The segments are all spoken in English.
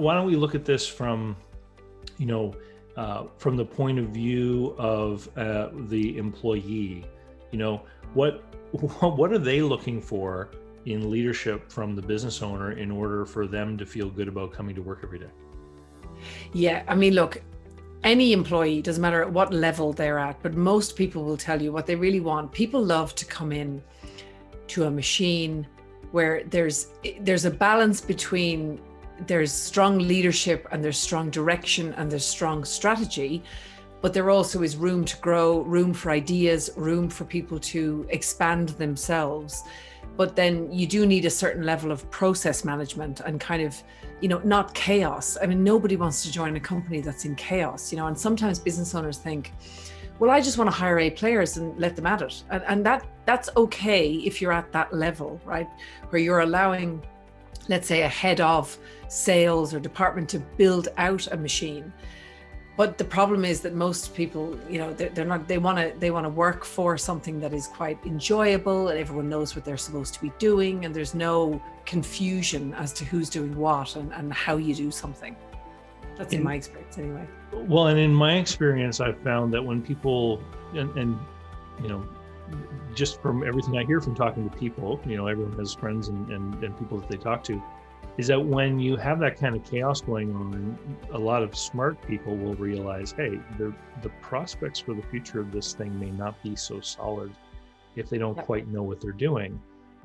why don't we look at this from, from the point of view of the employee? What are they looking for in leadership from the business owner in order for them to feel good about coming to work every day? Yeah, I mean, look, any employee, doesn't matter at what level they're at, but most people will tell you what they really want. People love to come in to a machine where there's a balance between there's strong leadership and there's strong direction and there's strong strategy, but there also is room to grow, room for ideas, room for people to expand themselves. But then you do need a certain level of process management and kind of, not chaos. I mean, nobody wants to join a company that's in chaos, and sometimes business owners think, well, I just want to hire A players and let them at it. And that's okay if you're at that level, right? Where you're allowing, let's say, a head of sales or department to build out a machine. But the problem is that most people, they want to work for something that is quite enjoyable and everyone knows what they're supposed to be doing. And there's no confusion as to who's doing what and how you do something. That's in my experience anyway. Well, and in my experience, I've found that when people, and just from everything I hear from talking to people, everyone has friends and people that they talk to, is that when you have that kind of chaos going on, a lot of smart people will realize, hey, the prospects for the future of this thing may not be so solid if they don't quite know what they're doing.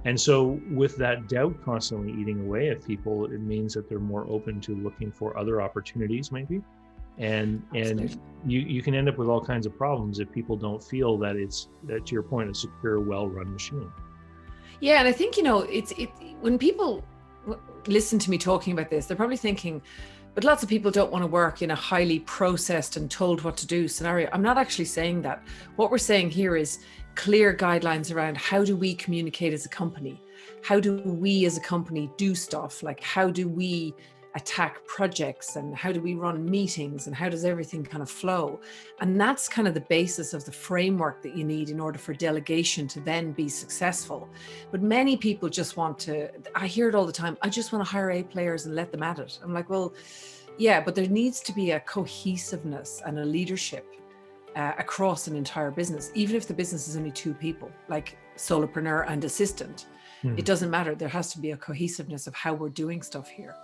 And so with that doubt constantly eating away at people, it means that they're more open to looking for other opportunities maybe. And you can end up with all kinds of problems if people don't feel that it's, that to your point, a secure, well-run machine. Yeah, and I think, when people listen to me talking about this, they're probably thinking, but lots of people don't want to work in a highly processed and told what to do scenario. I'm not actually saying that. What we're saying here is clear guidelines around how do we communicate as a company? How do we as a company do stuff? Like, how do we attack projects and how do we run meetings and how does everything kind of flow? And that's kind of the basis of the framework that you need in order for delegation to then be successful. But many people just want to, I hear it all the time, I just want to hire A players and let them at it. I'm like, well, yeah, but there needs to be a cohesiveness and a leadership across an entire business, even if the business is only two people, like solopreneur and assistant. It doesn't matter. There has to be a cohesiveness of how we're doing stuff here.